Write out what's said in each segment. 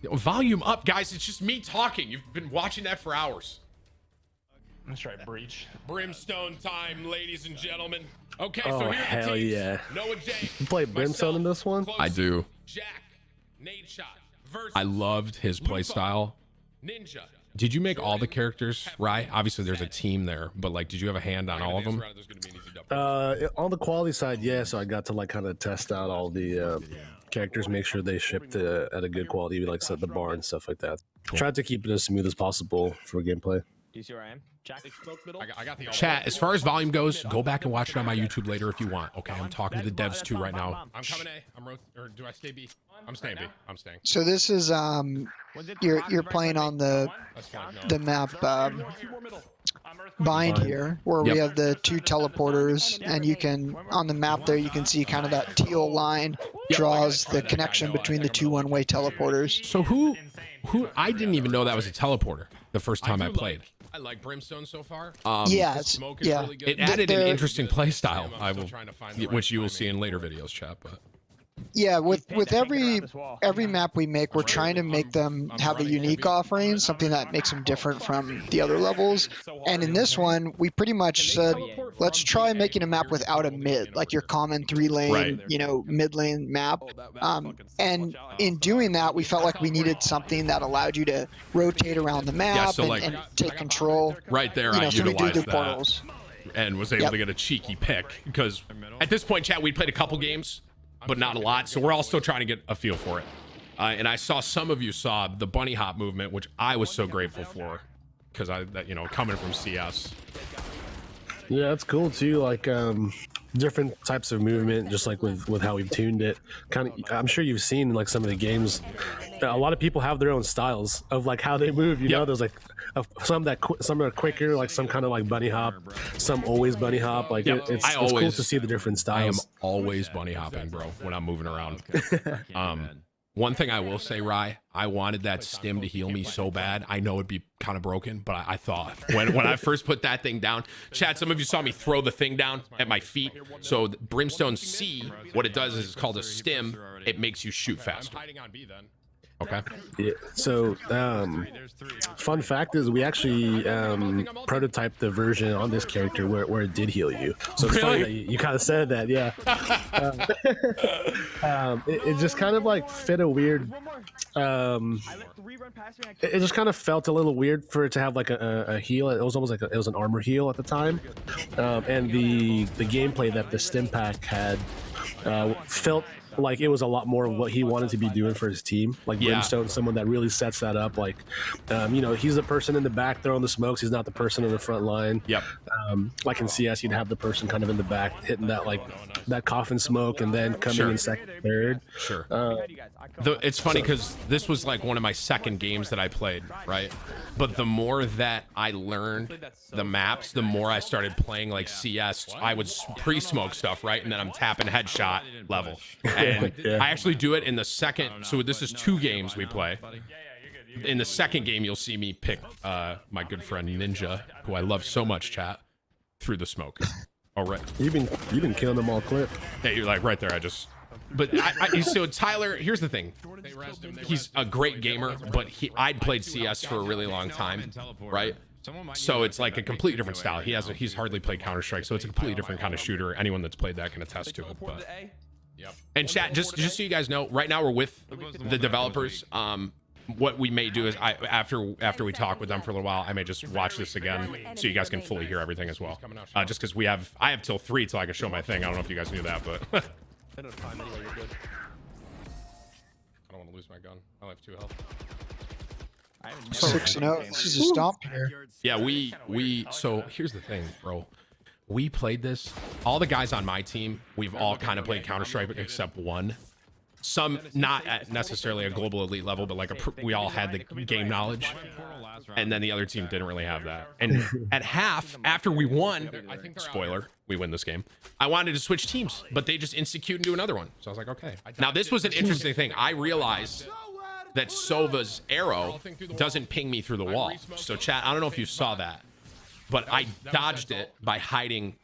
Volume up, guys. It's just me talking. You've been watching that for hours. Let's try breach. Brimstone time, ladies and gentlemen. Okay, Oh, so here's hell the teams. yeah. Noah J. You play Brimstone in this one? Close, I do. Jack, Nade Shot, versus I loved his play style. Ninja. Did you make all the characters, Rye? Obviously, there's a team there, but like, did you have a hand on all of them? On the quality side, yeah. So I got to like kind of test out all the characters, make sure they shipped at a good quality, like set the bar and stuff like that. Cool. Tried to keep it as smooth as possible for gameplay. Do you see where I am? Jack, I got the Chat, as far as volume goes, go back and watch it on my YouTube later if you want. Okay, I'm talking to the devs too right now. I'm coming A. Or do I stay B? I'm staying B. I'm staying. So this is you're playing on the map bind here, where we have the 2 teleporters, and you can on the map there you can see kind of that teal line draws the connection between the 2 one-way teleporters. So who I didn't even know that was a teleporter the first time I played. I like Brimstone so far. Yeah, really it added an interesting play style, which you will see in later timing. videos, chat. But yeah, with every map we make, we're trying to make them have a unique offering, something that makes them different from the other levels. And in this one, we pretty much said, let's try making a map without a mid, like your common 3-lane, Right. you know, mid-lane map. And in doing that, we felt like we needed something that allowed you to rotate around the map so like- and take control. right there, You know, I so we do utilized the that portals. and was able to get a cheeky pick because at this point, chat, we'd played a couple games, but not a lot, so we're all still trying to get a feel for it. And I saw some of you saw the bunny hop movement, which I was so grateful for because coming from CS. Yeah, it's cool too. Like different types of movement, just like with how we've tuned it. Kind of, I'm sure you've seen like some of the games. A lot of people have their own styles of like how they move. You know, there's like some are quicker, like some kind of like bunny hop, some always bunny hop. Like it's cool to see the different styles. I am always bunny hopping, bro, when I'm moving around. One thing I will say, Rye, I wanted that stim to heal me so bad. I know it'd be kind of broken, but I thought when I first put that thing down, chat, some of you saw me throw the thing down at my feet. So Brimstone C, what it does is it's called a stim. It makes you shoot faster. Okay. Yeah. So, fun fact is we actually prototyped the version on this character where it did heal you. So it's funny that you kind of said that, yeah. It just kind of like fit a weird. It just kind of felt a little weird for it to have like a heal. It was almost like it was an armor heal at the time, and the gameplay that the stim pack had felt like it was a lot more of what he wanted to be doing for his team. Like Brimstone, someone that really sets that up. Like, he's the person in the back throwing the smokes. He's not the person in the front line. Yep. Like in CS, you'd have the person kind of in the back hitting that that coffin smoke and then coming in second, third. Sure. It's funny because this was like one of my second games that I played, right? But the more that I learned the maps, the more I started playing like CS. I would pre-smoke stuff, right? And then I'm tapping headshot level. And I actually do it in the second. So this is 2 games we play. In the second game, you'll see me pick my good friend Ninja, who I love so much, chat, through the smoke. Oh, right. You've been killing them all clip. Hey, you're like right there. But so Tyler, here's the thing. He's a great gamer, but I'd played CS for a really long time, right? So it's like a completely different style. He's hardly played Counter-Strike, so it's a completely different kind of shooter. Anyone that's played that can attest to it. But and chat, just so you guys know, right now we're with the developers. What we may do is after we talk with them for a little while, I may just watch this again so you guys can fully hear everything as well. Just because I have till 3 till I can show my thing. I don't know if you guys knew that, but I don't want to lose my gun. I only have 2 health. 6-0. This is a stomp here. Yeah, so here's the thing, bro. We played this. All the guys on my team, we've all kind of played Counter-Strike except one. Some not at necessarily a global elite level, but like we all had the game knowledge. And then the other team didn't really have that. And at half, after we won, spoiler, we win this game, I wanted to switch teams, but they just insta-queued and do another one. So I was like, okay. Now this was an interesting thing. I realized that Sova's arrow doesn't ping me through the wall. So chat, I don't know if you saw that, but I dodged it by hiding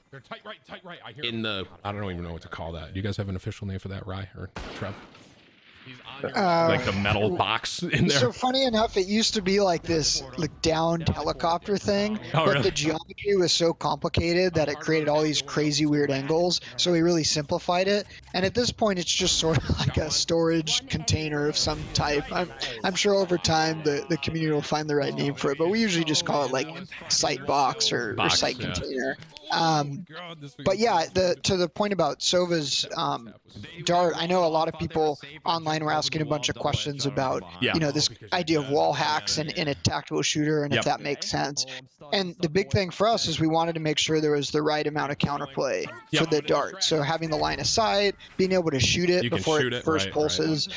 in the, I don't even know what to call that. Do you guys have an official name for that, Rye or Trev? like the metal box in there. So funny enough, it used to be like this like downed helicopter thing, Oh, but really? the geometry was so complicated that it created all these crazy weird angles. So we really simplified it, and at this point, it's just sort of like a storage container of some type. I'm sure over time the community will find the right name for it, but we usually just call it like site box or site container. But yeah, to the point about Sova's dart, I know a lot of people online were asking a bunch of questions about this idea of wall hacks in a tactical shooter and if that makes sense. And the big thing for us is we wanted to make sure there was the right amount of counterplay for the dart. So having the line of sight, being able to shoot it before it first pulses,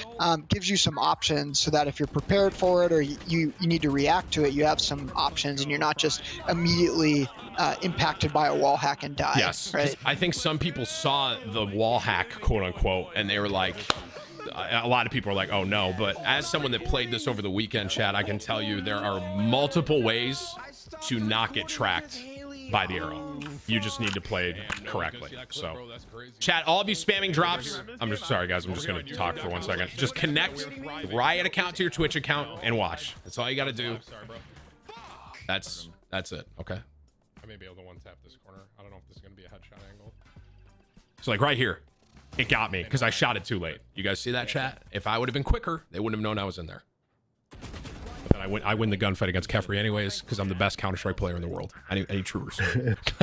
gives you some options so that if you're prepared for it or you need to react to it, you have some options and you're not just immediately impacted by a wall hack and die. Yes, right? I think some people saw the wall hack, quote unquote, and they were like, a lot of people are like, oh no. But as someone that played this over the weekend, Chad, I can tell you there are multiple ways to not get tracked by the arrow. You just need to play correctly. So, Chad, all of you spamming drops, I'm just sorry, guys. I'm just going to talk for 1 second. Just connect the Riot account to your Twitch account and watch. That's all you got to do. That's it. Okay. I may be able to one tap this corner. I don't know if this is going to be a headshot angle. So like right here, it got me because I shot it too late. You guys see that, chat? If I would have been quicker, they wouldn't have known I was in there. But then I win the gunfight against Kefri anyways because I'm the best Counter-Strike player in the world. Any true respect.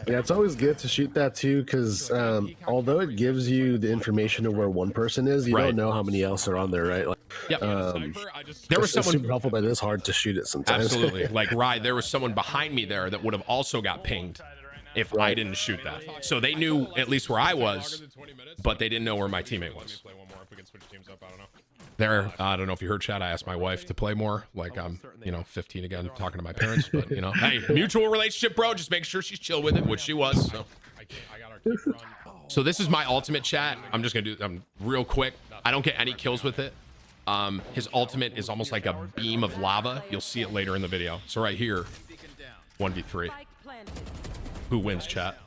Yeah, it's always good to shoot that too because although it gives you the information of where one person is, you don't know how many else are on there, right? Like, there was someone super helpful, but it is hard to shoot it sometimes. Absolutely. Like, there was someone behind me there that would have also got pinged if I didn't shoot that. So they knew at least where I was, but they didn't know where my teammate was. There, I don't know if you heard, chat. I asked my wife to play more. Like I'm, 15 again, talking to my parents. But hey, mutual relationship, bro. Just make sure she's chill with it, which she was. So this is my ultimate, chat. I'm just gonna do real quick. I don't get any kills with it. His ultimate is almost like a beam of lava. You'll see it later in the video. So right here, 1v3. Who wins, chat?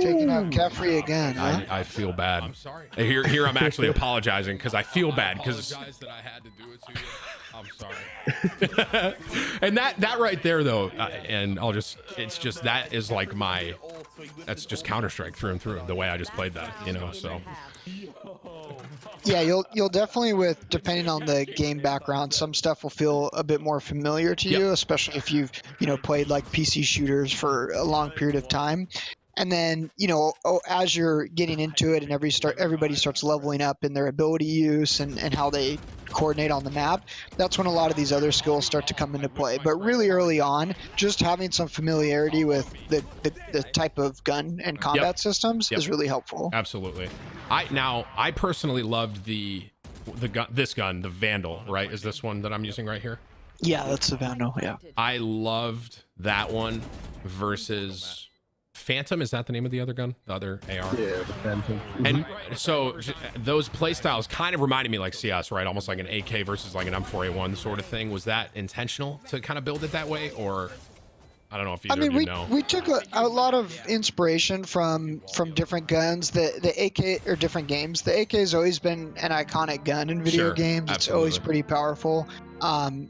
Taking out Kefri again, huh? I feel bad. I'm sorry. Here I'm actually apologizing because I feel bad because I'm sorry. And that right there though, and it's just that is like that's just Counter-Strike through and through. The way I just played that, so. Yeah, you'll definitely depending on the game background, some stuff will feel a bit more familiar to you, especially if you've played like PC shooters for a long period of time. And then, as you're getting into it and everybody starts leveling up in their ability use and how they coordinate on the map, that's when a lot of these other skills start to come into play. But really early on, just having some familiarity with the type of gun and combat systems is really helpful. Absolutely. I personally loved this gun, the Vandal, right? Is this one that I'm using right here? Yeah, that's the Vandal, yeah. I loved that one versus Phantom. Is that the name of the other gun? The other AR? Yeah, the Phantom. And so those playstyles kind of reminded me like CS, right? Almost like an AK versus like an M4A1 sort of thing. Was that intentional to kind of build it that way? Or I don't know if either of you know. We took a lot of inspiration from different guns. The AK, or different games. The AK has always been an iconic gun in video games. It's always pretty powerful.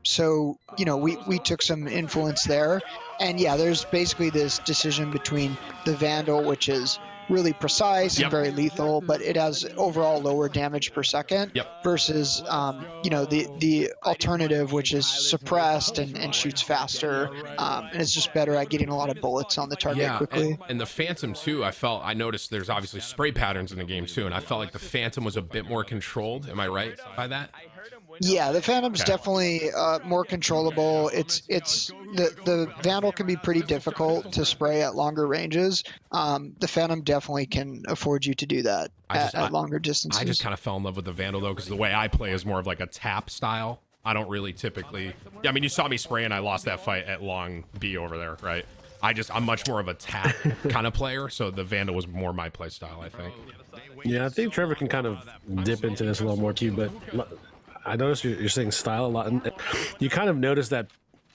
So, we took some influence there. And yeah, there's basically this decision between the Vandal, which is really precise and very lethal, but it has overall lower damage per second, versus, the alternative, which is suppressed and shoots faster, and it's just better at getting a lot of bullets on the target quickly. And the Phantom too, I noticed there's obviously spray patterns in the game too, and I felt like the Phantom was a bit more controlled. Am I right by that? Yeah, the Phantom's definitely more controllable. The Vandal can be pretty difficult to spray at longer ranges. The Phantom definitely can afford you to do that at longer distances. I just kind of fell in love with the Vandal though, because the way I play is more of like a tap style. I don't really typically. I mean, you saw me spray and I lost that fight at long B over there, right? I'm much more of a tap kind of player, so the Vandal was more my play style, I think. Yeah, I think Trevor can kind of dip into this a little more too, but I noticed you're saying style a lot, and you kind of notice that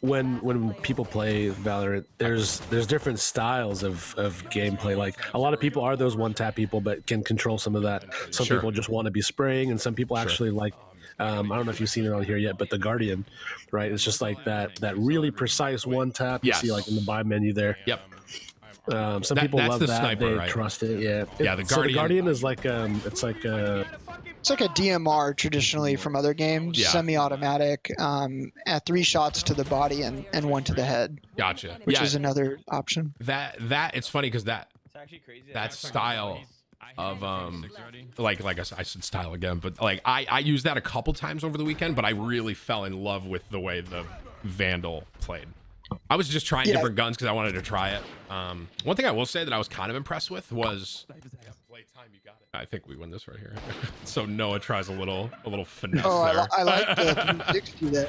when people play Valorant, there's different styles of gameplay. Like a lot of people are those one tap people, but can control some of that. Some Sure. people just want to be spraying, and some people actually like. I don't know if you've seen it on here yet, but the Guardian, right? It's just like that really precise one tap. You see like in the buy menu there. Yep. Some people that's love the that. sniper, They right? trust it. Yeah. Yeah, the So the Guardian- Guardian is like it's like It's like a DMR traditionally from other games, Yeah. semi-automatic, at 3 shots to the body and 1 to the head, Gotcha. which yeah, is another option. that it's funny because that style of like I said style again, but like I used that a couple times over the weekend, but I really fell in love with the way the Vandal played. I was just trying different guns because I wanted to try it. One thing I will say that I was kind of impressed with was playtime. You got it. I think we win this right here. So Noah tries a little finesse there. I like the 360 there.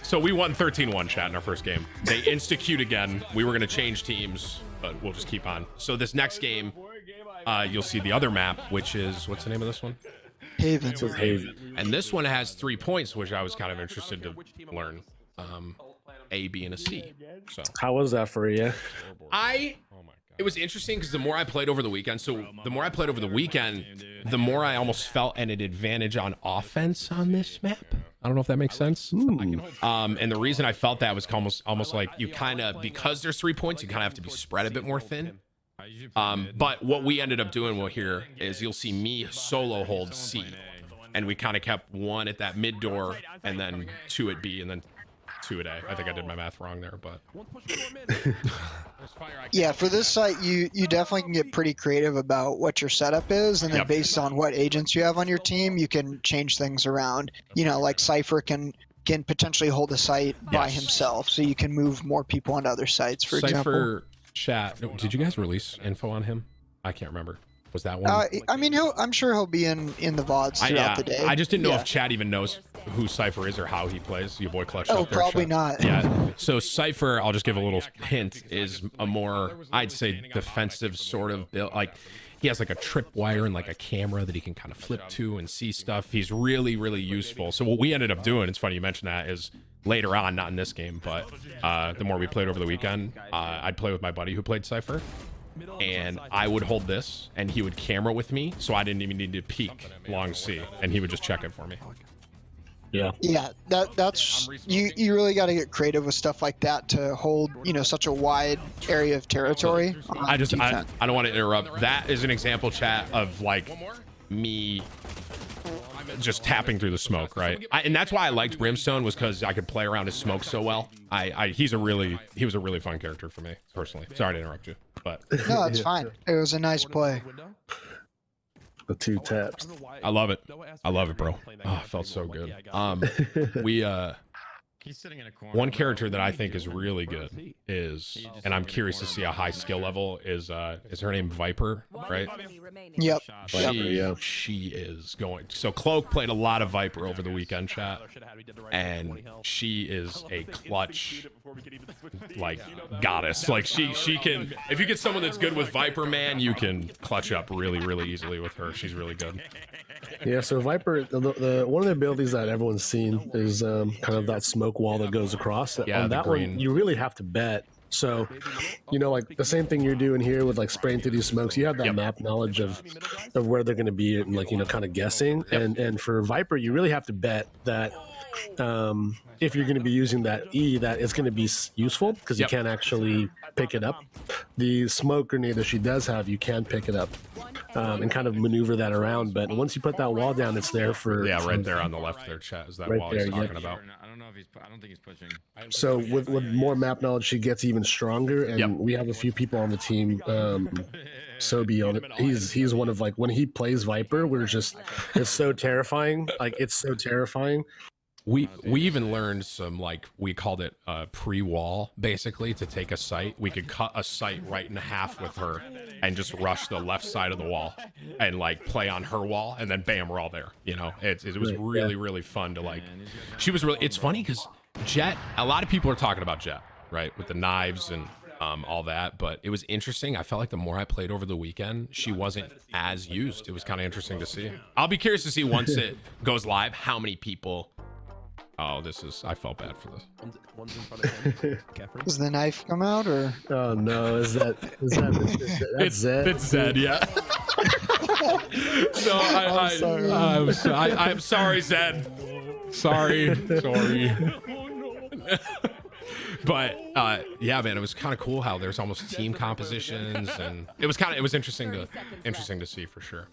So we won 13-1 chat in our first game. They insta-queued again. We were going to change teams, but we'll just keep on. So this next game, you'll see the other map, which is, what's the name of this one? Haven. And this one has 3 points, which I was kind of interested to learn. A, B, and a C. So how was that for you? it was interesting because the more I played over the weekend, the more I almost felt an advantage on offense on this map. I don't know if that makes sense. And the reason I felt that was almost like you kind of, because there's 3 points, you kind of have to be spread a bit more thin. But what we ended up doing here is you'll see me solo hold C, and we kind of kept 1 at that mid door and then 2 at B and then 2 at A. I think I did my math wrong there, but Yeah, for this site, you definitely can get pretty creative about what your setup is, and then based on what agents you have on your team, you can change things around. You know, like Cypher can potentially hold a site by himself, so you can move more people onto other sites, for example. Cypher chat. Did you guys release info on him? I can't remember. Was that one? I mean, I'm sure he'll be in the VODs throughout the day. I just didn't know if Chad even knows who Cypher is or how he plays. Your boy Clutch. Oh, probably not. Yeah. So Cypher, I'll just give a little hint, is a more, I'd say, defensive sort of build. Like he has like a tripwire and like a camera that he can kind of flip to and see stuff. He's really, really useful. So what we ended up doing, it's funny you mentioned that, is later on, not in this game, but the more we played over the weekend, I'd play with my buddy who played Cypher. And I would hold this and he would camera with me, so I didn't even need to peek long C, and he would just check it for me. Yeah, that's you really got to get creative with stuff like that to hold, you know, such a wide area of territory. I don't want to interrupt. That is an example, chat, of like me just tapping through the smoke, right? And that's why I liked Brimstone, was because I could play around his smoke so well. He was a really fun character for me personally. Sorry to interrupt you, but No, it's fine. It was a nice play. The 2 taps. I love it, bro. Oh, it felt so good. He's sitting in a corner. One character that I think is really good is, and I'm curious to see a high skill level, is her name Viper, right? Yep. She is going. So Cloak played a lot of Viper over the weekend, chat, and she is a clutch, like, goddess. Like she can, if you get someone that's good with Viper, man, you can clutch up really, really easily with her. She's really good. Yeah, so Viper, the one of the abilities that everyone's seen is kind of that smoke wall that goes across. Yeah, on the that green. one, you really have to bet. So, you know, like the same thing you're doing here with like spraying through these smokes, you have that map knowledge of where they're going to be and like, you know, kind of guessing. And for Viper, you really have to bet that if you're going to be using that E, that it's going to be useful, because you can't actually pick it up. The smoke grenade that she does have, you can pick it up and kind of maneuver that around. But once you put that wall down, it's there for right there on the left there, chat, is that right wall there, he's talking about. I don't think he's pushing. So with more map knowledge, she gets even stronger. And we have a few people on the team. Sobi on it. He's one of, like, when he plays Viper, we're just, it's so terrifying. Like, it's so terrifying. We even learned some, like, we called it pre-wall, basically, to take a site. We could cut a site right in half with her and just rush the left side of the wall and, like, play on her wall, and then bam, we're all there. You know, it was really, really fun to, like, she was really, it's funny because Jet, a lot of people are talking about Jet, right, with the knives and all that, but it was interesting. I felt like the more I played over the weekend, she wasn't as used. It was kind of interesting to see. I'll be curious to see once it goes live how many people Oh, this is. I felt bad for this. One's in front of him. Kefren. Does the knife come out or? Oh no, that's Zed? It's Zed, yeah. No, I'm sorry, Zed. Sorry. But yeah, man, it was kind of cool how there's almost team compositions, and it was interesting to see for sure.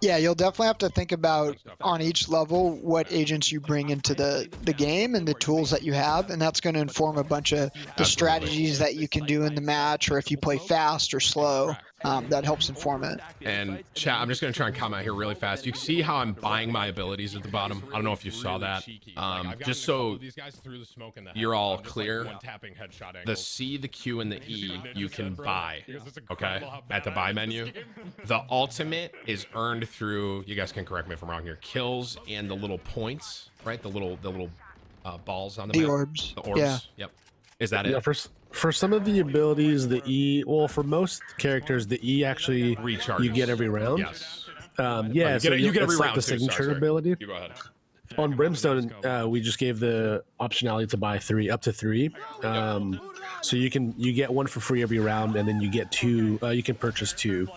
Yeah, you'll definitely have to think about on each level what agents you bring into the game and the tools that you have, and that's going to inform a bunch of the strategies that you can do in the match, or if you play fast or slow, that helps inform it. And chat, I'm just going to try and comment here really fast. You see how I'm buying my abilities at the bottom? I don't know if you saw that. Just so you're all clear, the C, the Q, and the E you can buy, okay, at the buy menu. The ultimate is earned through, you guys can correct me if I'm wrong here, kills and the little points, right? The little balls on the map. Orbs. The orbs. Yeah. Yep. Is that it? Yeah, for some of the abilities, the E, well, for most characters, the E actually Recharges. you get every round. Yes. Yeah, you get every it's like round the too, signature sorry. ability. You go ahead. On Brimstone, we just gave the optionality to buy up to three. So you get one for free every round, and then you get two. You can purchase two.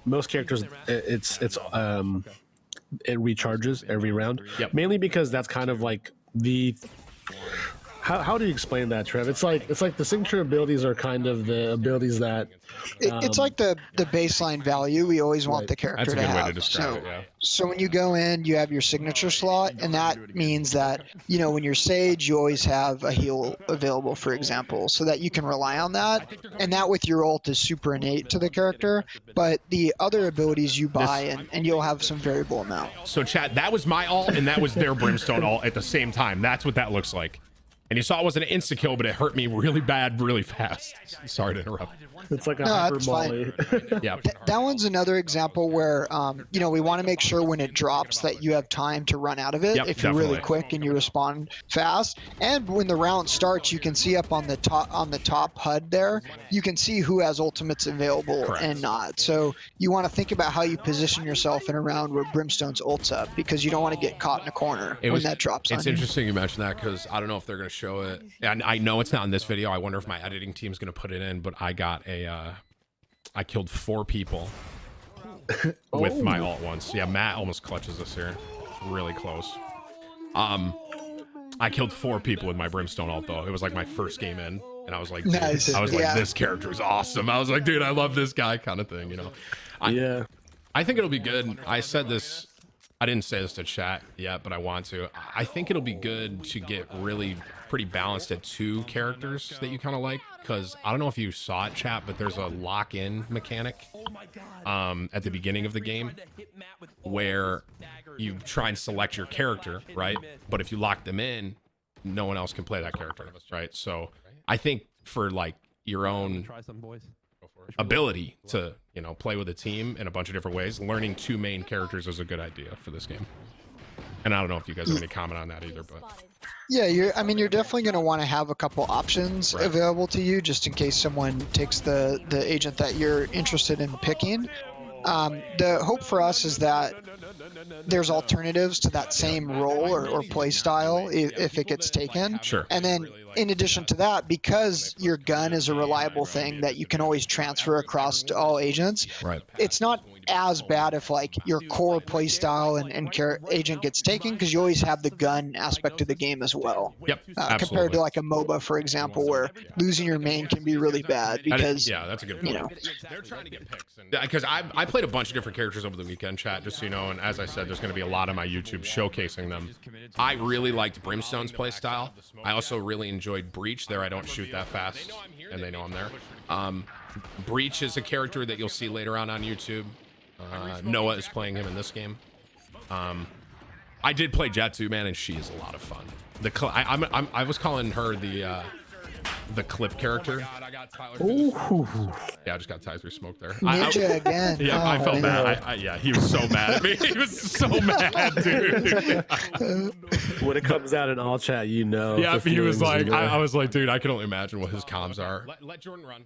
Most characters, it recharges every round. Yep. Mainly because that's kind of like the. How do you explain that, Trev? It's like the signature abilities are kind of the abilities that. It's like the baseline value we always want the character That's a to good way have. to describe it, yeah. So when you go in, you have your signature slot, and that means that, you know, when you're Sage, you always have a heal available, for example, so that you can rely on that. And that with your ult is super innate to the character, but the other abilities you buy, and you'll have some variable amount. So chat, that was my ult, and that was their Brimstone ult at the same time. That's what that looks like. And you saw it was an insta-kill, but it hurt me really bad, really fast. Sorry to interrupt. It's like a No, hyper that's fine. molly. Yeah. That one's another example where, you know, we want to make sure when it drops that you have time to run out of it. Yep, if you're really definitely. quick and you respond fast. And when the round starts, you can see up on the top HUD there, you can see who has ultimates available Correct. and not. So you want to think about how you position yourself in a round where Brimstone's ult's up, because you don't want to get caught in a corner when that drops on It's you. interesting you mentioned that, because I don't know if they're going to show it. And I know it's not in this video. I wonder if my editing team's going to put it in, but I got I killed 4 people with my ult once. Yeah, Matt almost clutches us here. It's really close. I killed 4 people with my Brimstone ult, though. It was like my first game in, and I was like, dude, Nice. I was like, Yeah. this character is awesome. I was like, dude, I love this guy, kind of thing, you know. Yeah. I think it'll be good. I said this, I didn't say this to chat yet, but I want to. I think it'll be good to get really pretty balanced at 2 characters that you kind of like, because I don't know if you saw it, chat, but there's a lock-in mechanic at the beginning of the game where you try and select your character, right? But if you lock them in, no one else can play that character, right? So I think for like your own Try some, boys. ability to, you know, play with a team in a bunch of different ways, learning 2 main characters is a good idea for this game. And I don't know if you guys have any comment on that either, but Yeah, you're definitely going to want to have a couple options available to you, just in case someone takes the agent that you're interested in picking. The hope for us is that there's alternatives to that same role or play style if it gets taken. Sure. And then in addition to that, because your gun is a reliable thing that you can always transfer across to all agents, right. it's not as bad if like your core play style and agent gets taken, because you always have the gun aspect of the game as well. Yep. Compared to like a MOBA, for example, where losing your main can be really bad because yeah, that's a good point. you know. They're trying to get picks, because I played a bunch of different characters over the weekend, chat, just so you know, and as I said, there's going to be a lot on my YouTube showcasing them. I really liked Brimstone's play style. I also really enjoyed Breach. There I don't shoot that fast, and they know I'm there. Breach is a character that you'll see later on YouTube. Noah is playing him in this game. I did play Jetsu, man, and she is a lot of fun. I was calling her the clip character. Ooh. Yeah, I just got tied through smoke there. Ninja again. Yeah, I felt bad. Yeah, he was so mad at me. He was so mad, dude. When it comes out in all chat, you know. Yeah, the he was feelings like, are there. I was like, dude, I can only imagine what his comms are. Let Jordan run.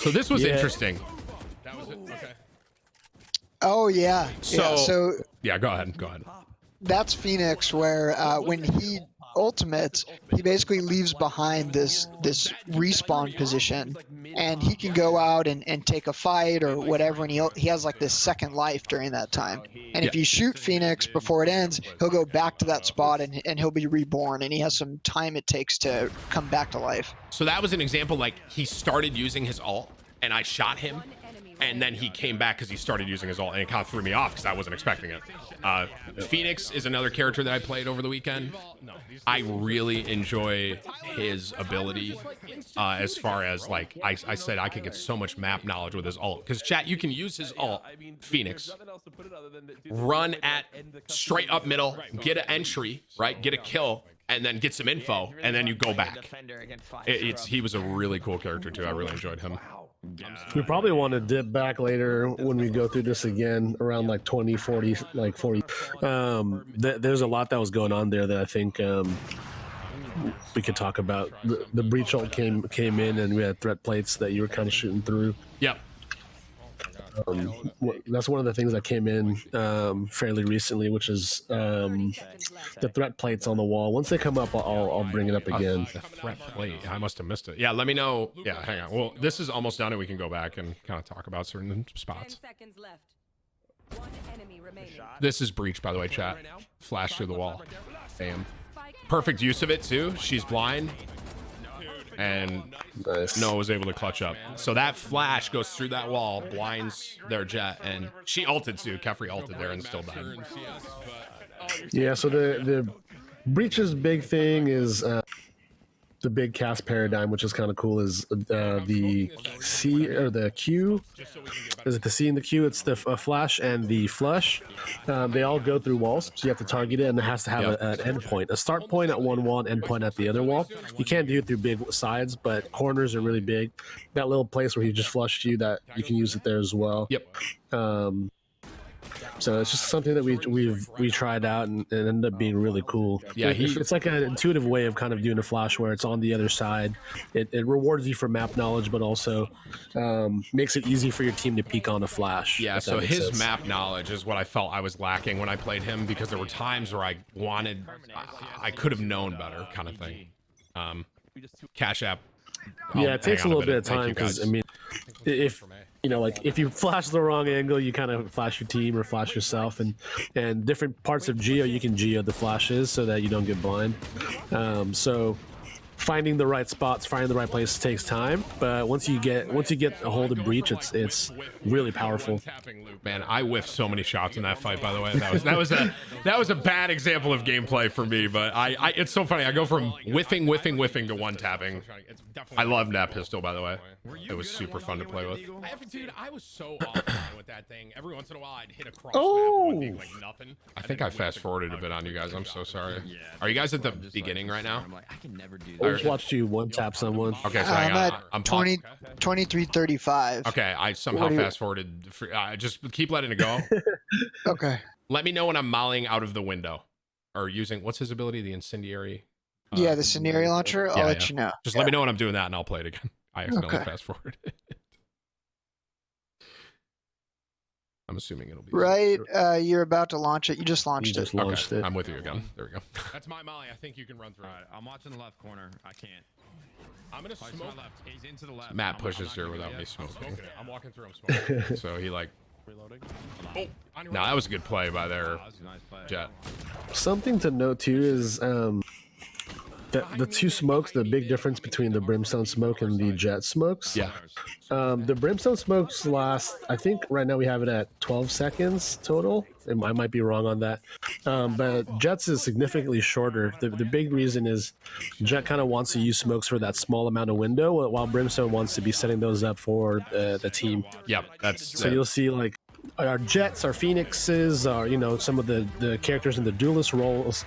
So this was interesting. That was it. Okay. Oh yeah. So So yeah, go ahead. Go ahead. that's Phoenix, where when he ultimates, he basically leaves behind this respawn position, and he can go out and take a fight or whatever, and he has like this second life during that time. And if you shoot Phoenix before it ends, he'll go back to that spot and he'll be reborn, and he has some time it takes to come back to life. So that was an example, like he started using his ult and I shot him, and then he came back because he started using his ult, and it kind of threw me off because I wasn't expecting it. Phoenix is another character that I played over the weekend. I really enjoy his ability as far as like I said, I could get so much map knowledge with his ult, because chat, you can use his ult, Phoenix, run at straight up middle, get an entry, right, get a kill, and then get some info, and then you go back. He was a really cool character too. I really enjoyed him. We probably want to dip back later when we go through this again around like 20, 40, like 40. There's a lot that was going on there that I think we could talk about. The breach ult came in, and we had threat plates that you were kind of shooting through. Yep. That's one of the things that came in fairly recently, which is the threat plates on the wall. Once they come up, I'll bring it up again. The threat plate. I must have missed it. Yeah, let me know. Yeah, hang on. Well, this is almost done, and we can go back and kind of talk about certain spots. 10 seconds left. One enemy remaining. This is breach, by the way, chat. Flash through the wall. Bam. Perfect use of it too. She's blind, and Nice. Noah was able to clutch up. So that flash goes through that wall, blinds their jet, and she ulted too. Kefri ulted there and still died. Yeah, so the breach's big thing is the big cast paradigm, which is kind of cool, is the C or the Q. Is it the C and the Q? It's the flash and the flush. They all go through walls, so you have to target it, and it has to have an end point, a start point at one wall, and end point at the other wall. You can't do it through big sides, but corners are really big. That little place where he just flushed you, that you can use it there as well. Yep. So it's just something that we tried out, and it ended up being really cool. Yeah, it's like an intuitive way of kind of doing a flash where it's on the other side. It rewards you for map knowledge, but also makes it easy for your team to peek on a flash. Yeah, so his map knowledge is what I felt I was lacking when I played him, because there were times where I could have known better, kind of thing. Cash App. Yeah, it takes a little bit of Thank time, you, because guys. I mean, if you know, like if you flash the wrong angle, you kind of flash your team or flash yourself, and different parts of geo you can geo the flashes so that you don't get blind. So finding the right spots, finding the right place takes time, but once you get a hold of breach, it's really powerful. Man, I whiffed so many shots in that fight, by the way. That was a bad example of gameplay for me, but it's so funny. I go from whiffing to one tapping. I love that pistol, by the way. It was super fun to play with. Dude, I was so offline with that thing. Every once in a while, I'd hit a cross map, like nothing. I think I fast forwarded a bit on you guys. I'm so sorry. Are you guys at the beginning right now? I just watched you one tap someone. Okay, so I'm at I'm 23:35. Okay, I somehow fast forwarded. Just keep letting it go. Okay. Let me know when I'm mollying out of the window, or using, what's his ability, the incendiary. Yeah, the scenario launcher. I'll let you know. Just let me know when I'm doing that, and I'll play it again. I accidentally Okay. fast forwarded. I'm assuming it'll be Right, you're about to launch it. You just launched You just it. launched it. I'm with you again. There we go. That's my molly. I think you can run through. Alright, I'm watching the left corner. I can't. I'm gonna Oh, he's to smoke. my left. He's into the left. Matt I'm pushes not through gonna without go me yet. smoking. I'm walking through. I'm smoking. So he like. Oh, no, that was a good play by their That was a nice play. jet. Something to note too is the two smokes, the big difference between the brimstone smoke and the jet smokes. Yeah. The brimstone smokes last, I think right now we have it at 12 seconds total. I might be wrong on that. But Jet's is significantly shorter. The big reason is Jet kind of wants to use smokes for that small amount of window, while Brimstone wants to be setting those up for the team. Yep. That's So you'll see like our Jets, our Phoenixes, our, you know, some of the characters in the duelist roles,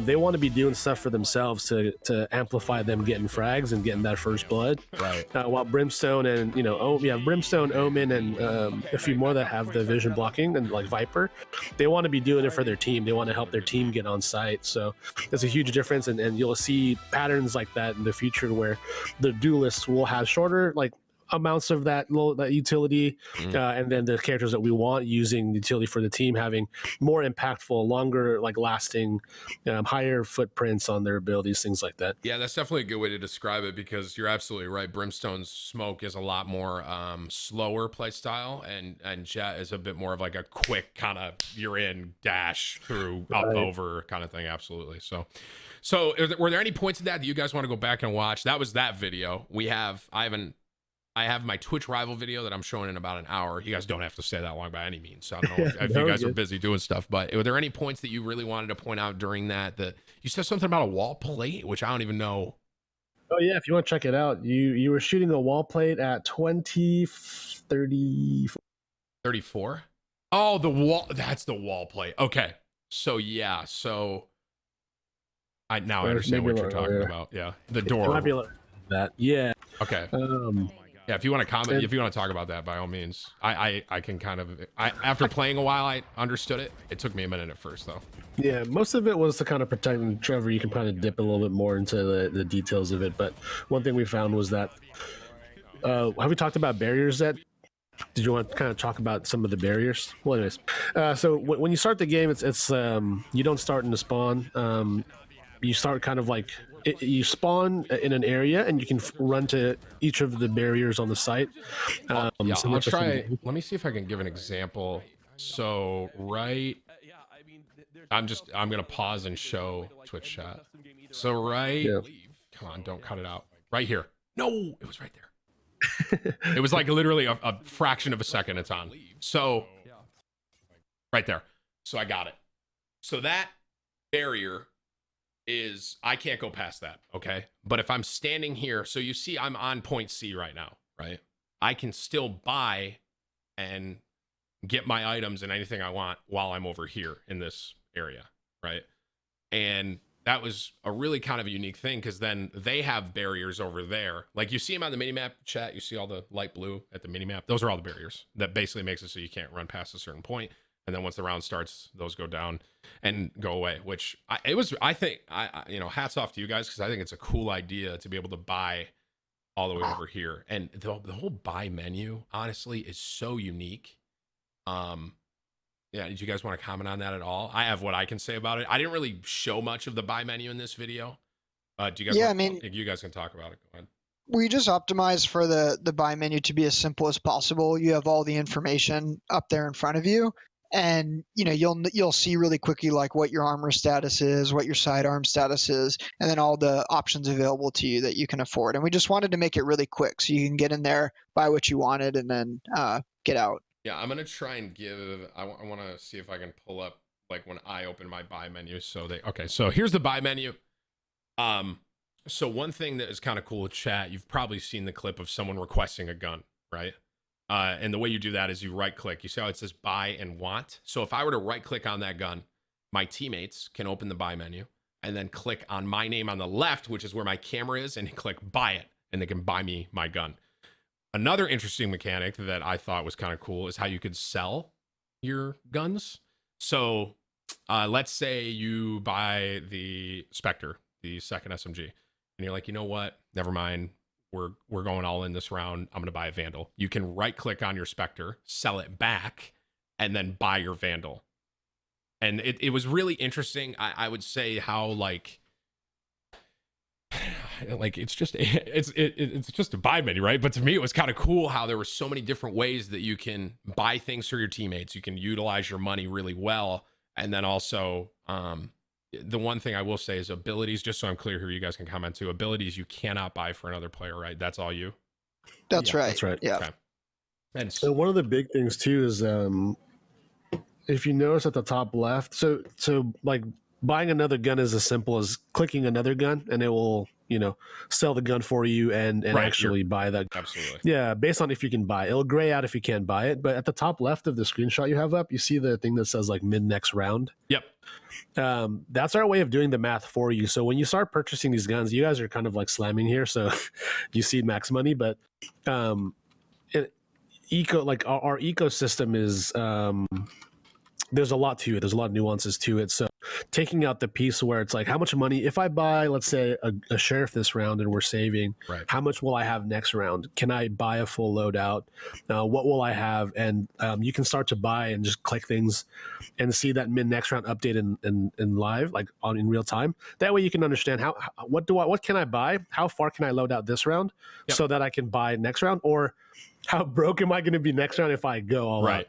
they want to be doing stuff for themselves to amplify them getting frags and getting that first blood. right. While Brimstone and, you know, we have Brimstone, Omen, and a few more that have the vision blocking, and like Viper, they want to be doing it for their team. They want to help their team get on site. So there's a huge difference, and you'll see patterns like that in the future where the duelists will have shorter, like amounts of that utility, and then the characters that we want using utility for the team having more impactful, longer, like lasting, higher footprints on their abilities, things like that. Yeah, that's definitely a good way to describe it because you're absolutely right. Brimstone's smoke is a lot more slower play style, and Jet is a bit more of like a quick kind of you're in, dash through, up, over kind of thing. Absolutely. So were there any points in that you guys want to go back and watch? That was that video. I have my Twitch rival video that I'm showing in about an hour. You guys don't have to stay that long by any means. So I don't know if you guys are busy doing stuff, but were there any points that you really wanted to point out during that you said something about a wall plate, which I don't even know. Oh yeah, if you want to check it out, you were shooting a wall plate at 34. Oh, the wall. That's the wall plate. Okay. So yeah. So I understand what you're talking about. Yeah. The door. It might be like that. Yeah. Okay. Yeah, if you want to comment, if you want to talk about that, by all means. I can kind of, after playing a while, I understood it. It took me a minute at first, though. Yeah, most of it was to kind of protect, and Trevor, you can kind of dip a little bit more into the details of it. But one thing we found was that, have we talked about barriers yet? Did you want to kind of talk about some of the barriers? Well, anyways, so when you start the game, it's you don't start in the spawn. You start kind of like, you spawn in an area and you can run to each of the barriers on the site. Yeah, I'll try. Let me see if I can give an example. So I'm gonna pause and show Twitch chat. So come on, don't cut it out. Right here. No, it was right there. It was like literally a fraction of a second it's on. So right there. So I got it. So that barrier is, I can't go past that, okay? But if I'm standing here, so you see I'm on point C right now, right? I can still buy and get my items and anything I want while I'm over here in this area, right? And that was a really kind of a unique thing because then they have barriers over there. Like you see them on the minimap chat, you see all the light blue at the minimap. Those are all the barriers that basically makes it so you can't run past a certain point. And then once the round starts, those go down and go away, which I think, hats off to you guys, because I think it's a cool idea to be able to buy all the way over here. And the whole buy menu, honestly, is so unique. Yeah, did you guys want to comment on that at all? I have what I can say about it. I didn't really show much of the buy menu in this video. Do you guys you guys can talk about it. Go ahead. We just optimize for the buy menu to be as simple as possible. You have all the information up there in front of you. And you'll see really quickly like what your armor status is, what your sidearm status is, and then all the options available to you that you can afford. And we just wanted to make it really quick so you can get in there, buy what you wanted, and then get out. Yeah, I'm gonna try and give. I want to see if I can pull up like when I open my buy menu. So so here's the buy menu. So one thing that is kind of cool with chat, you've probably seen the clip of someone requesting a gun, right? And the way you do that is you right click. You see how it says buy and want? So if I were to right click on that gun, my teammates can open the buy menu and then click on my name on the left, which is where my camera is, and click buy it, and they can buy me my gun. Another interesting mechanic that I thought was kind of cool is how you could sell your guns. So let's say you buy the Spectre, the second SMG, and you're like, you know what? Never mind. We're going all in this round. I'm going to buy a Vandal. You can right click on your Spectre, sell it back, and then buy your Vandal. And it was really interesting. I would say how like it's just a buy menu, right? But to me, it was kind of cool how there were so many different ways that you can buy things for your teammates. You can utilize your money really well. And then also, the one thing I will say is abilities, just so I'm clear here, you guys can comment too. Abilities you cannot buy for another player, right? That's all you? That's right. That's right. Yeah. Okay. And so one of the big things too is if you notice at the top left, so like buying another gun is as simple as clicking another gun and it will, sell the gun for you and actually buy that. Absolutely. Yeah, based on if you can buy it. It'll gray out if you can't buy it. But at the top left of the screenshot you have up, you see the thing that says like mid next round. Yep. That's our way of doing the math for you. So when you start purchasing these guns, you guys are kind of like slamming here. So you see max money, but our ecosystem is there's a lot to it. There's a lot of nuances to it. So taking out the piece where it's like, how much money, if I buy, let's say, a sheriff this round and we're saving, Right. how much will I have next round? Can I buy a full loadout? What will I have? And you can start to buy and just click things and see that mid next round update in live, like in real time. That way you can understand what can I buy? How far can I load out this round so that I can buy next round? Or how broke am I going to be next round if I go all out?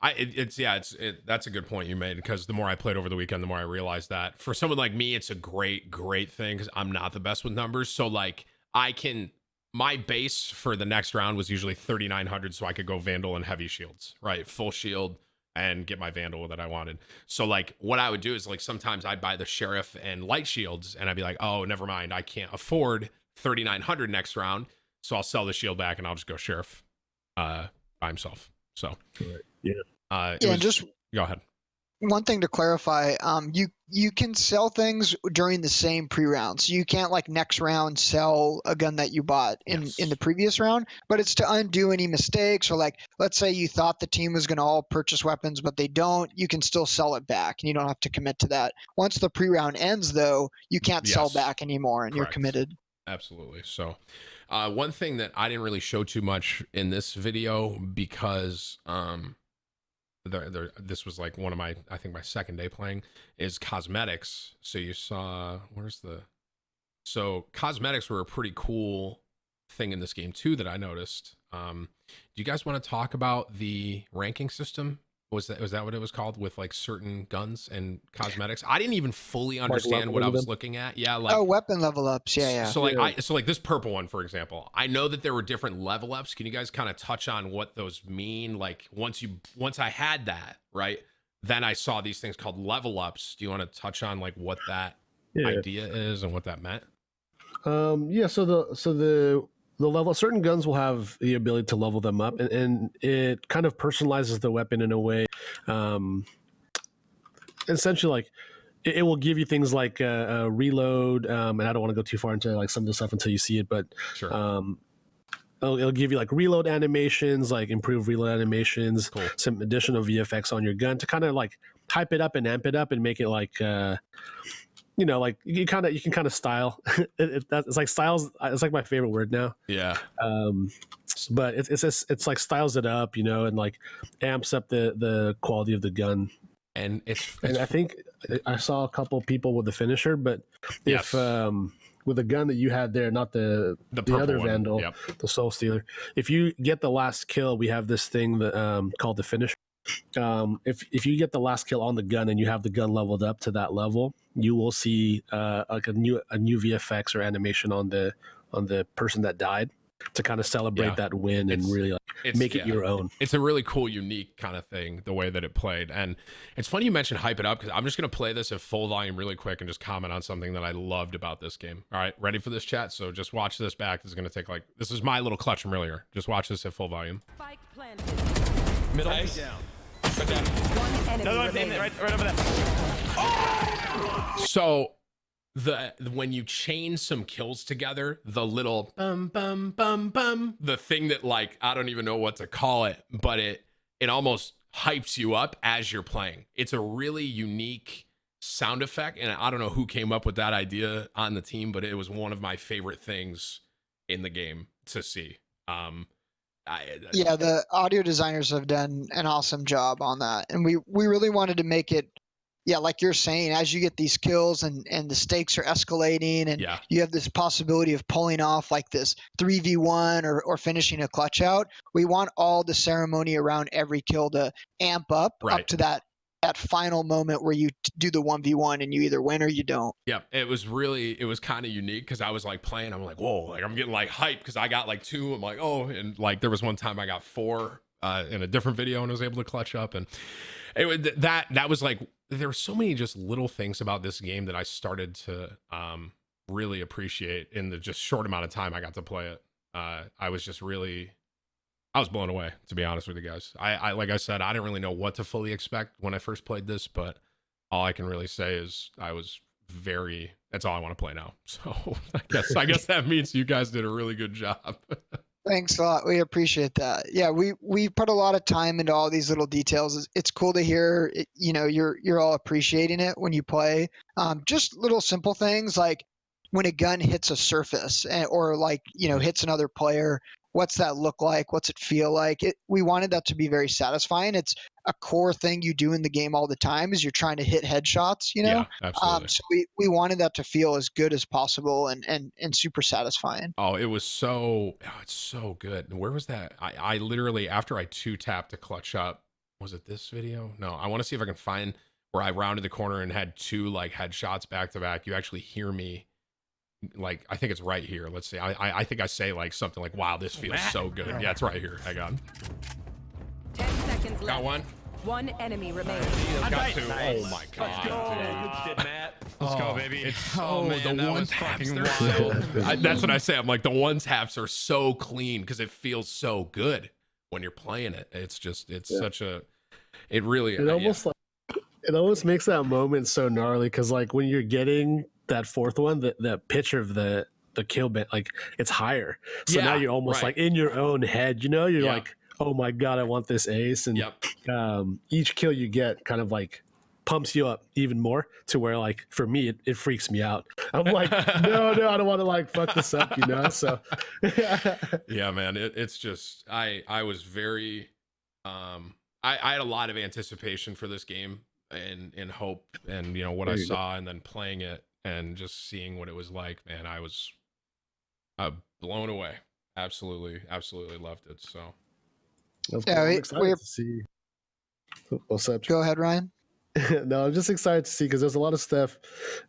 That's a good point you made, because the more I played over the weekend, the more I realized that for someone like me, it's a great thing because I'm not the best with numbers. So like my base for the next round was usually 3,900, so I could go Vandal and heavy shields, right? Full shield and get my Vandal that I wanted. So like what I would do is like sometimes I'd buy the sheriff and light shields and I'd be like, oh, never mind, I can't afford 3,900 next round, so I'll sell the shield back and I'll just go sheriff by himself. So just go ahead. one thing to clarify, you can sell things during the same pre-round. So you can't like next round sell a gun that you bought in the previous round, but it's to undo any mistakes, or like let's say you thought the team was going to all purchase weapons but they don't, you can still sell it back and you don't have to commit to that. Once the pre-round ends though, you can't sell back anymore and you're committed. Absolutely. So one thing that I didn't really show too much in this video, because this was like one of my, I think my second day playing, is cosmetics. So you saw, so cosmetics were a pretty cool thing in this game too that I noticed. Do you guys want to talk about the ranking system? Was that what it was called, with like certain guns and cosmetics? I didn't even fully understand what I was looking at. Yeah, like weapon level ups. Yeah. So like so like this purple one, for example, I know that there were different level ups. Can you guys kind of touch on what those mean? Like once I had that, right, then I saw these things called level ups. Do you want to touch on like what that idea is and what that meant? So the level, certain guns will have the ability to level them up, and it kind of personalizes the weapon in a way. Essentially, like it will give you things like a reload, and I don't want to go too far into like some of the stuff until you see it, but sure. It'll give you like reload animations, like improved reload animations, some additional VFX on your gun to kind of like hype it up and amp it up and make it like like you can kind of style. It's like styles. It's like my favorite word now. Yeah. But it's like styles it up, and like amps up the quality of the gun. And and I think I saw a couple people with the finisher, but if with the gun that you had there, not the other one, Vandal, the Soul Stealer, if you get the last kill, we have this thing that called the finisher. If you get the last kill on the gun and you have the gun leveled up to that level, you will see like a new VFX or animation on the person that died to kind of celebrate that win and really like make it your own. It's a really cool, unique kind of thing, the way that it played. And it's funny you mentioned hype it up, because I'm just going to play this at full volume really quick and just comment on something that I loved about this game. All right, ready for this, chat? So just watch this back. This is going to take this is my little clutch from earlier. Just watch this at full volume. Spike planted. Middle Nice. down. One enemy Another one remaining. right over there. So when you chain some kills together, the little bum bum bum bum, the thing that like I don't even know what to call it, but it almost hypes you up as you're playing. It's a really unique sound effect, and I don't know who came up with that idea on the team, but it was one of my favorite things in the game to see. The audio designers have done an awesome job on that, and we really wanted to make it, like you're saying, as you get these kills and the stakes are escalating, and you have this possibility of pulling off like this 3v1 or finishing a clutch out. We want all the ceremony around every kill to amp up to that final moment where you do the 1v1 and you either win or you don't. Yeah, it was kind of unique, because I was like playing, I'm like, whoa, like I'm getting like hyped because I got like 2. I'm like, oh, and like there was one time I got 4 in a different video and was able to clutch up, and that was like, there were so many just little things about this game that I started to really appreciate in the just short amount of time I got to play it. I was blown away, to be honest with you guys. I like I said, I didn't really know what to fully expect when I first played this, but all I can really say is that's all I want to play now. So I guess that means you guys did a really good job. Thanks a lot. We appreciate that. Yeah, we put a lot of time into all these little details. It's cool to hear. You know, you're all appreciating it when you play. Just little simple things like when a gun hits a surface or like hits another player. What's that look like? What's it feel like? We wanted that to be very satisfying. It's a core thing you do in the game all the time. Is you're trying to hit headshots. Yeah, absolutely. So we wanted that to feel as good as possible and super satisfying. Oh, it's so good. Where was that? I literally, after I 2-tapped to clutch up, was it this video? No, I want to see if I can find where I rounded the corner and had 2 like headshots back to back. You actually hear me, like, I think it's right here. Let's see. I think I say like something like, wow, this feels so good. Yeah, it's right here. Hang on. 10 seconds left. Got one. One enemy remaining. Got 2. Oh my god. Let's go, baby. Oh, man, the that one was taps, fucking they're wild. so, that's what I say. I'm like, the one taps are so clean because it feels so good when you're playing it. It's just, it's such a, it really, It almost like it almost makes that moment so gnarly because like when you're getting that 4th one, the pitch of the kill bit, like it's higher. So now you're almost like in your own head, you're like, oh my god, I want this ace, and each kill you get kind of like pumps you up even more to where like for me it freaks me out. I'm like, no, I don't want to like fuck this up, So yeah, man, it's just I was very I had a lot of anticipation for this game and hope and what I saw and then playing it and just seeing what it was like, man, I was blown away. Absolutely loved it. So I'm excited to see what's up. Go ahead, Ryan. No, I'm just excited to see because there's a lot of stuff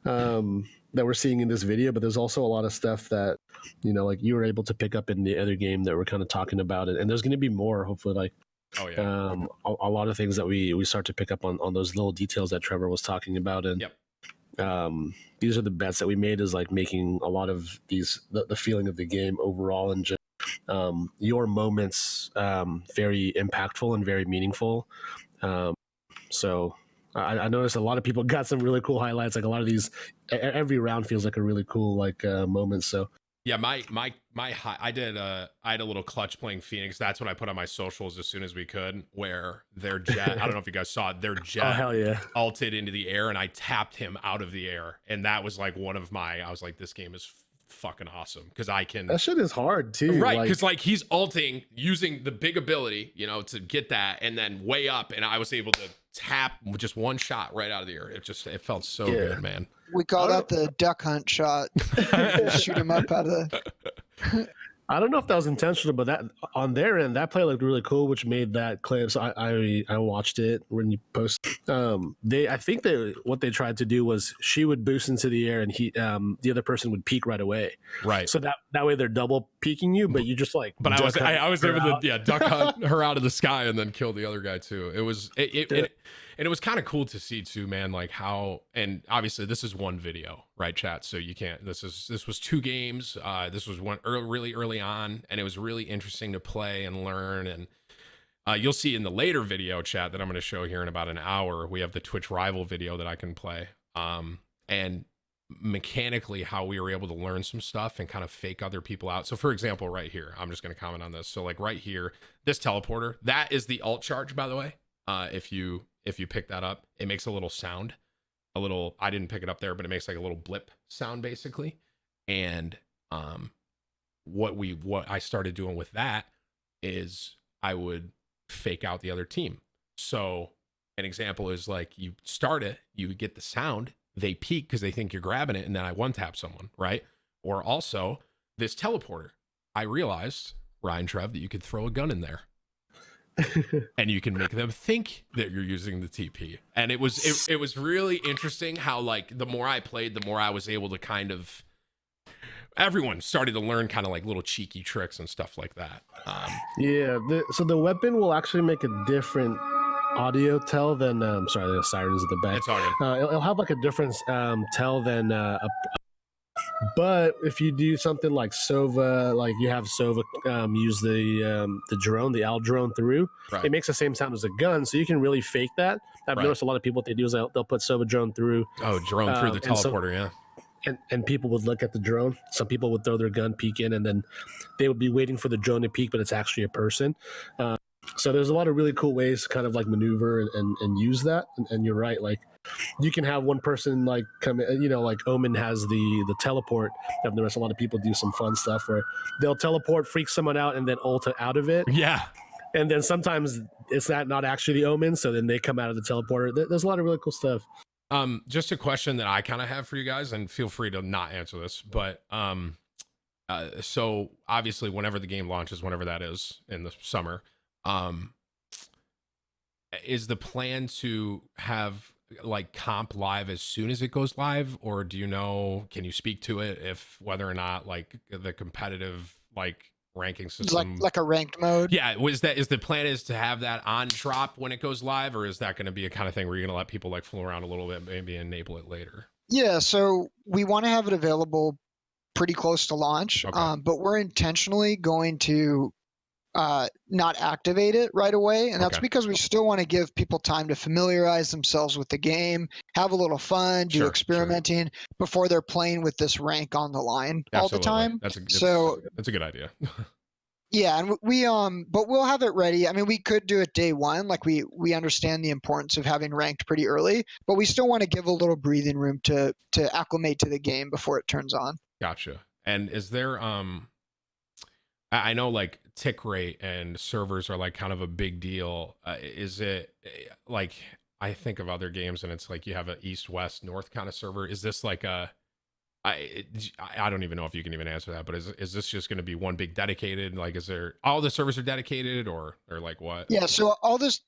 that we're seeing in this video, but there's also a lot of stuff that like you were able to pick up in the other game that we're kind of talking about it, and there's going to be more hopefully, like a lot of things that we start to pick up on those little details that Trevor was talking about, and these are the bets that we made, is like making a lot of these the feeling of the game overall and just your moments very impactful and very meaningful. So I noticed a lot of people got some really cool highlights. Like a lot of these, every round feels like a really cool like moment. So yeah, my I had a little clutch playing Phoenix. That's what I put on my socials as soon as we could, where their jet, I don't know if you guys saw it, their jet hell yeah, ulted into the air and I tapped him out of the air. And that was like one of my, I was like, this game is fucking awesome because I can. That shit is hard too, right? Because like he's ulting using the big ability, to get that, and then way up, and I was able to tap with just one shot right out of the air. It felt so good, man. We call that the duck hunt shot. Shoot him up out of the. I don't know if that was intentional, but that on their end, that play looked really cool, which made that clip. So I watched it when you post. I think what they tried to do was she would boost into the air and the other person would peek right away. Right. So that way they're double peeking you, but you just like. But I was able to duck hunt her out of the sky and then kill the other guy too. It was and it was kind of cool to see too, man, like how, and obviously this is one video, right, chat? So you can't, this was 2 games. This was one really early on, and it was really interesting to play and learn. And you'll see in the later video, chat, that I'm going to show here in about an hour, we have the Twitch rival video that I can play. And mechanically how we were able to learn some stuff and kind of fake other people out. So for example, right here, I'm just going to comment on this. So like right here, this teleporter, that is the alt charge, by the way. If you pick that up, it makes a little sound, I didn't pick it up there, but it makes like a little blip sound basically. And what I started doing with that is I would fake out the other team. So an example is like you start it, you get the sound, they peek because they think you're grabbing it, and then I one tap someone, right? Or also this teleporter, I realized, Ryan Trev, that you could throw a gun in there. And you can make them think that you're using the TP. And it was really interesting how like the more I played, the more I was able to kind of, everyone started to learn kind of like little cheeky tricks and stuff like that. So the weapon will actually make a different audio tell than sorry, the sirens in the back. It's all good. It'll have like a different tell than but if you do something like Sova, like you have Sova use the drone, the AL drone through, it makes the same sound as a gun, so you can really fake that. I've noticed a lot of people, what they do is they'll put Sova drone through. Oh, drone through the teleporter, and people would look at the drone. Some people would throw their gun, peek in, and then they would be waiting for the drone to peek, but it's actually a person. So there's a lot of really cool ways to kind of like maneuver and use that. And you're right, like you can have one person like come in, like Omen has the teleport. I've noticed a lot of people do some fun stuff where they'll teleport, freak someone out, and then ult out of it. Yeah. And then sometimes it's not actually the Omen, so then they come out of the teleporter. There's a lot of really cool stuff. Just a question that I kind of have for you guys, and feel free to not answer this, but so obviously whenever the game launches, whenever that is in the summer, is the plan to have like comp live as soon as it goes live, or do you know, can you speak to it, if whether or not like the competitive like ranking system, like a ranked mode? yeah, is the plan is to have that on drop when it goes live, or is that going to be a kind of thing where you're going to let people like fool around a little bit, maybe enable it later? Yeah, so we want to have it available pretty close to launch, Okay. but we're intentionally going to not activate it right away, and that's Okay. because we still want to give people time to familiarize themselves with the game, have a little fun, do Sure, experimenting before they're playing with this rank on the line all the time. That's a good idea. Yeah, and we but we'll have it ready. I mean, we could do it day one, like we understand the importance of having ranked pretty early, but we still want to give a little breathing room to acclimate to the game before it turns on. Gotcha. And is there I know like tick rate and servers are like kind of a big deal. Is it like, I think of other games and it's like you have an east, west, north kind of server. Is this like I don't even know if you can even answer that, but is this just going to be one big dedicated? Like, is there, all the servers are dedicated or like what? Yeah, so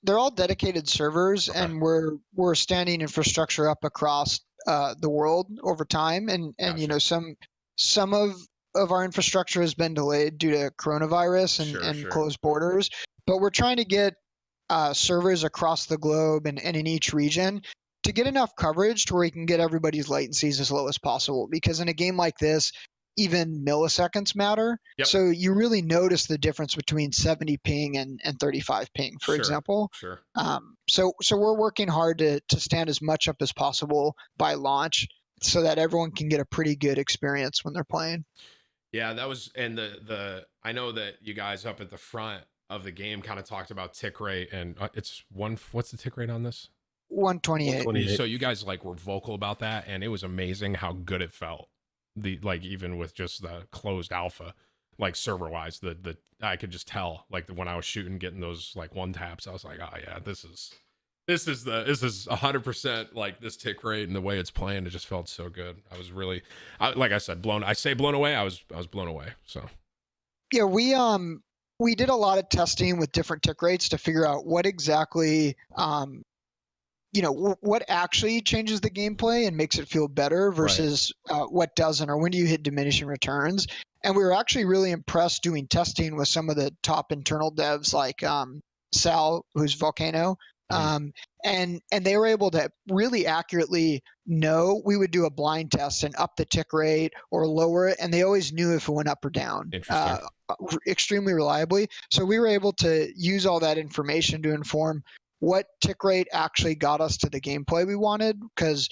they're all dedicated servers, Okay. and we're standing infrastructure up across the world over time, and Gotcha. some of our infrastructure has been delayed due to coronavirus and closed borders, but we're trying to get servers across the globe and in each region to get enough coverage to where we can get everybody's latencies as low as possible. Because in a game like this, even milliseconds matter. Yep. So you really notice the difference between 70 ping and 35 ping, for example. Sure. So we're working hard to stand as much up as possible by launch so that everyone can get a pretty good experience when they're playing. Yeah, that was, and I know that you guys up at the front of the game kind of talked about tick rate, and what's the tick rate on this? 128. So you guys like were vocal about that, and it was amazing how good it felt. Like even with just the closed alpha, like server wise, the I could just tell, like when I was shooting, getting those like one taps, I was like, oh yeah, this is 100% like this tick rate and the way it's playing. It just felt so good. I was really, like I said, blown away. I was blown away. So yeah, we did a lot of testing with different tick rates to figure out what exactly what actually changes the gameplay and makes it feel better versus what doesn't, or when do you hit diminishing returns. And we were actually really impressed doing testing with some of the top internal devs like Sal, who's Volcano. And they were able to really accurately know. We would do a blind test and up the tick rate or lower it, and they always knew if it went up or down extremely reliably. So we were able to use all that information to inform what tick rate actually got us to the gameplay we wanted, because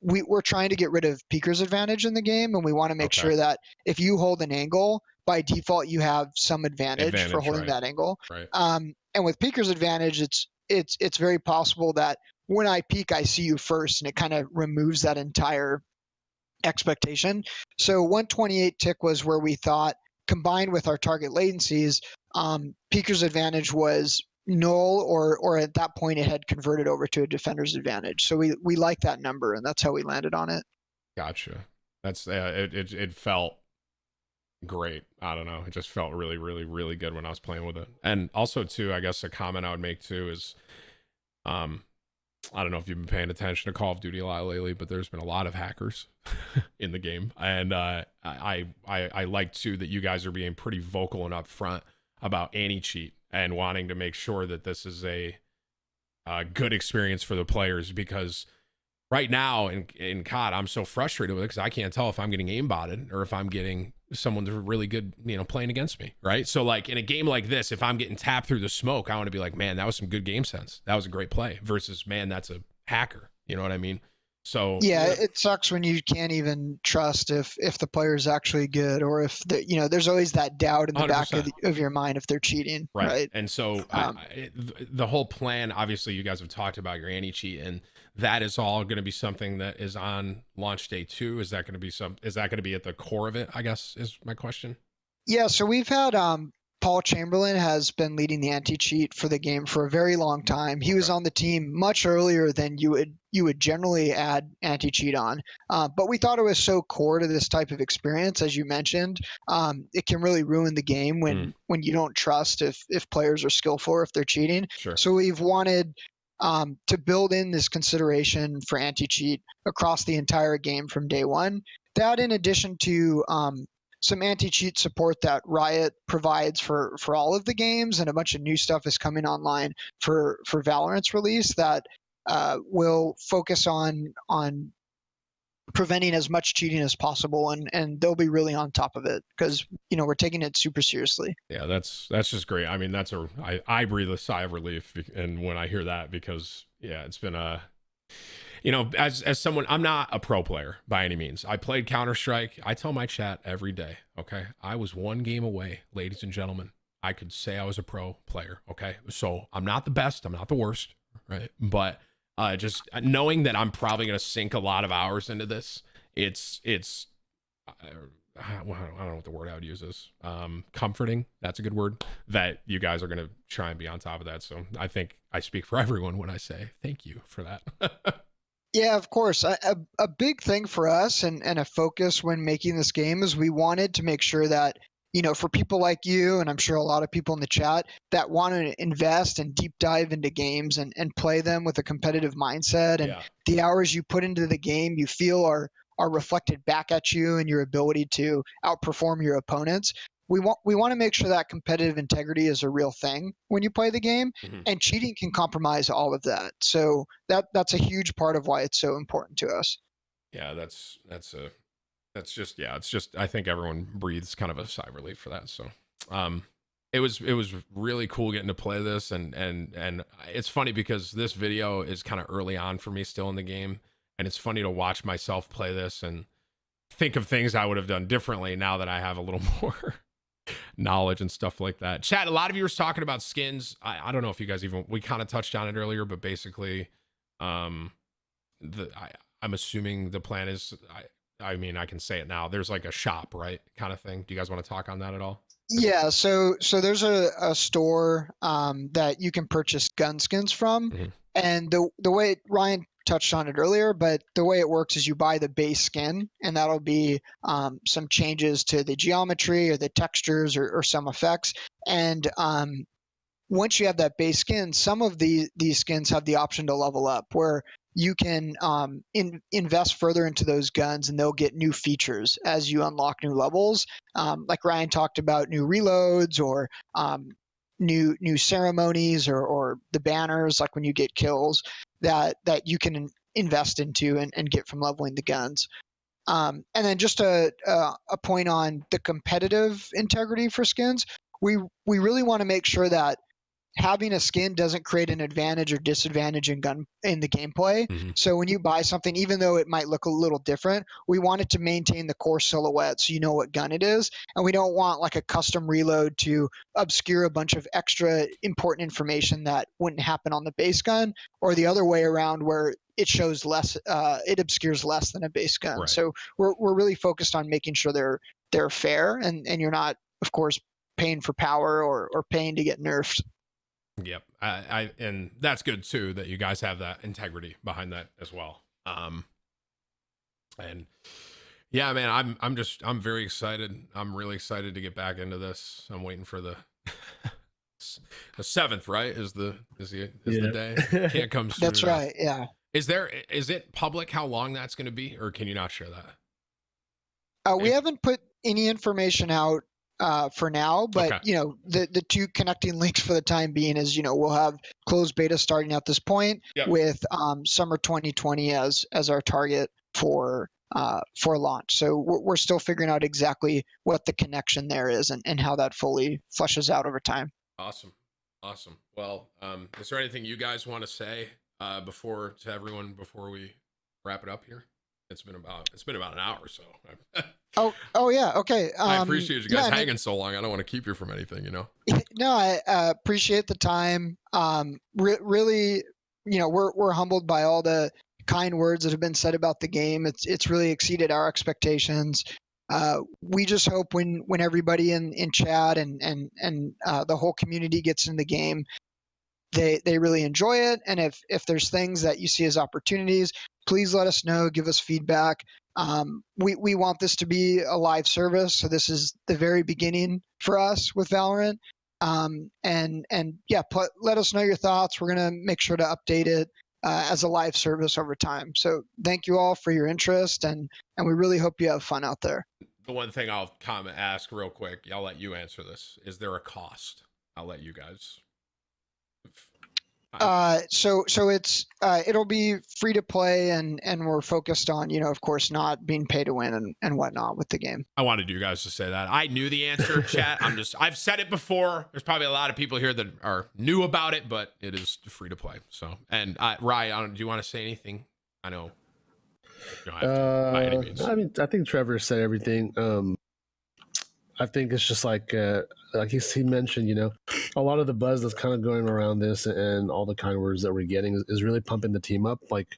we're trying to get rid of peeker's advantage in the game, and we want to make sure that if you hold an angle, by default you have some advantage for holding that angle. Right. And with peeker's advantage, it's very possible that when I peek, I see you first, and it kind of removes that entire expectation. So 128 tick was where we thought, combined with our target latencies, peeker's advantage was null, or at that point it had converted over to a defender's advantage. So we like that number, and that's how we landed on it. Gotcha. That's it felt great. I don't know, it just felt really, really, really good when I was playing with it. And also too, I guess a comment I would make too is I don't know if you've been paying attention to Call of Duty a lot lately, but there's been a lot of hackers in the game, and I like too that you guys are being pretty vocal and upfront about anti-cheat and wanting to make sure that this is a good experience for the players, because right now in COD, I'm so frustrated with it because I can't tell if I'm getting aimbotted or if I'm getting someone really good, playing against me, right? So like in a game like this, if I'm getting tapped through the smoke, I want to be like, man, that was some good game sense. That was a great play, versus, man, that's a hacker. You know what I mean? So Yeah, it sucks when you can't even trust if the player's actually good, or if there's always that doubt in the back of, 100%. of your mind if they're cheating, right? And so the whole plan, obviously you guys have talked about your anti-cheat, and that is all going to be something that is on launch day 2. Is that going to be at the core of it, I guess, is my question? Yeah, so we've had Paul Chamberlain has been leading the anti-cheat for the game for a very long time. He was on the team much earlier than you would generally add anti-cheat on. But we thought it was so core to this type of experience, as you mentioned. It can really ruin the game when you don't trust if players are skillful or if they're cheating. Sure. So we've wanted to build in this consideration for anti-cheat across the entire game from day one. That, in addition to some anti-cheat support that Riot provides for all of the games, and a bunch of new stuff is coming online for Valorant's release that will focus on preventing as much cheating as possible, and they'll be really on top of it because we're taking it super seriously. Yeah, that's just great. I mean, I breathe a sigh of relief and when I hear that, because yeah, it's been a as someone, I'm not a pro player by any means. I played Counter-Strike. I tell my chat every day, okay? I was one game away, ladies and gentlemen. I could say I was a pro player, okay? So I'm not the best. I'm not the worst, right? But just knowing that I'm probably going to sink a lot of hours into this, it's I don't know what the word I would use is. Comforting. That's a good word. That you guys are going to try and be on top of that. So I think I speak for everyone when I say thank you for that. Yeah, of course. A big thing for us and a focus when making this game is we wanted to make sure that, for people like you, and I'm sure a lot of people in the chat that want to invest and deep dive into games and play them with a competitive mindset, and the hours you put into the game you feel are reflected back at you and your ability to outperform your opponents. We want to make sure that competitive integrity is a real thing when you play the game, and cheating can compromise all of that. So that's a huge part of why it's so important to us. Yeah, it's just I think everyone breathes kind of a sigh of relief for that. So it was really cool getting to play this, and it's funny because this video is kind of early on for me still in the game, and it's funny to watch myself play this and think of things I would have done differently now that I have a little more knowledge and stuff like that. Chat, a lot of you were talking about skins. I don't know if you guys we kind of touched on it earlier, but basically I'm assuming the plan is I mean, I can say it now, there's like a shop, right, kind of thing. Do you guys want to talk on that at all? Yeah, so there's a store that you can purchase gun skins from, and the way Ryan touched on it earlier, but the way it works is you buy the base skin, and that'll be some changes to the geometry or the textures or some effects. And once you have that base skin, some of these skins have the option to level up, where you can invest further into those guns, and they'll get new features as you unlock new levels. Like Ryan talked about, new reloads or new ceremonies or the banners, like when you get kills that you can invest into and get from leveling the guns. And then just a point on the competitive integrity for skins, we really want to make sure that having a skin doesn't create an advantage or disadvantage in the gameplay. So when you buy something, even though it might look a little different, we want it to maintain the core silhouette so you know what gun it is, and we don't want like a custom reload to obscure a bunch of extra important information that wouldn't happen on the base gun, or the other way around where it shows less, it obscures less than a base gun. Right. So we're really focused on making sure they're fair, and you're not, of course, paying for power or paying to get nerfed. Yep. And that's good too, that you guys have that integrity behind that as well. And yeah, man, I'm very excited. I'm really excited to get back into this. I'm waiting for the 7th, right? Is the day. Can't come soon. That's enough. right. Yeah. Is it public how long that's going to be, or can you not share that? We haven't put any information out for now, but Okay. The two connecting links for the time being is we'll have closed beta starting at this point, with summer 2020 as our target for launch. So we're still figuring out exactly what the connection there is and how that fully fleshes out over time. Awesome. Well, is there anything you guys want to say before we wrap it up here? It's been about an hour or so. Oh yeah. Okay. I appreciate you guys yeah, hanging so long. I don't want to keep you from anything, you know. No, I appreciate the time. Really, we're humbled by all the kind words that have been said about the game. It's really exceeded our expectations. We just hope when everybody in chat and the whole community gets in the game, they really enjoy it. And if there's things that you see as opportunities, please let us know. Give us feedback. We want this to be a live service, so this is the very beginning for us with Valorant. And yeah, let us know your thoughts. We're gonna make sure to update it as a live service over time. So thank you all for your interest, and we really hope you have fun out there. The one thing I'll ask real quick, I'll let you answer this. Is there a cost? I'll let you guys. So it's it'll be free to play, and we're focused on, of course, not being pay to win and whatnot with the game. I wanted you guys to say that. I knew the answer, chat. I've said it before. There's probably a lot of people here that are new about it, but it is free to play. So, and Ryan, do you want to say anything? I know. You don't have to, by any means. I mean, I think Trevor said everything. I think it's just like he mentioned, a lot of the buzz that's kind of going around this and all the kind words that we're getting is really pumping the team up. Like,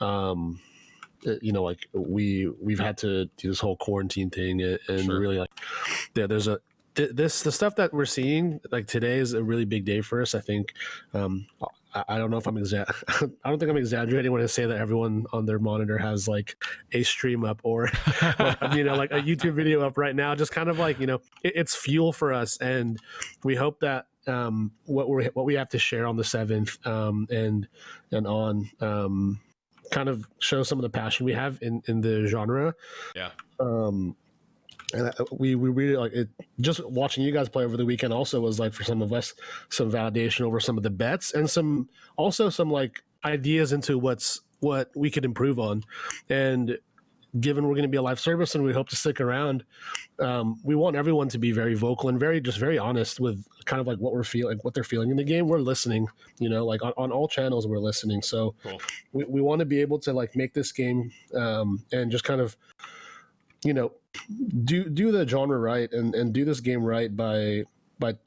like we've had to do this whole quarantine thing and Sure. really there's the stuff that we're seeing like today is a really big day for us. I think. I don't know if I don't think I'm exaggerating when I say that everyone on their monitor has like a stream up or like a YouTube video up right now. Just kind of like it's fuel for us, and we hope that what we have to share on the 7th and on kind of show some of the passion we have in the genre. Yeah. And we really like it. Just watching you guys play over the weekend also was like for some of us some validation over some of the bets and some like ideas into what we could improve on. And given we're going to be a live service and we hope to stick around, we want everyone to be very vocal and very honest with kind of like what we're feeling, what they're feeling in the game. We're listening, like on all channels we're listening. So cool. we want to be able to like make this game and just kind of do the genre right and do this game right by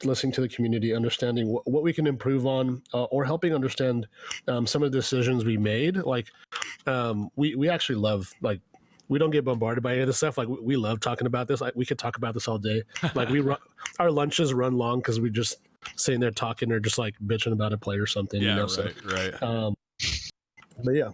listening to the community, understanding what we can improve on, or helping understand some of the decisions we made. Like we actually love, like, we don't get bombarded by any of this stuff. Like we love talking about this. Like we could talk about this all day. Like our lunches run long because we just sitting there talking or just like bitching about a play or something. Yeah, right. Right. But yeah.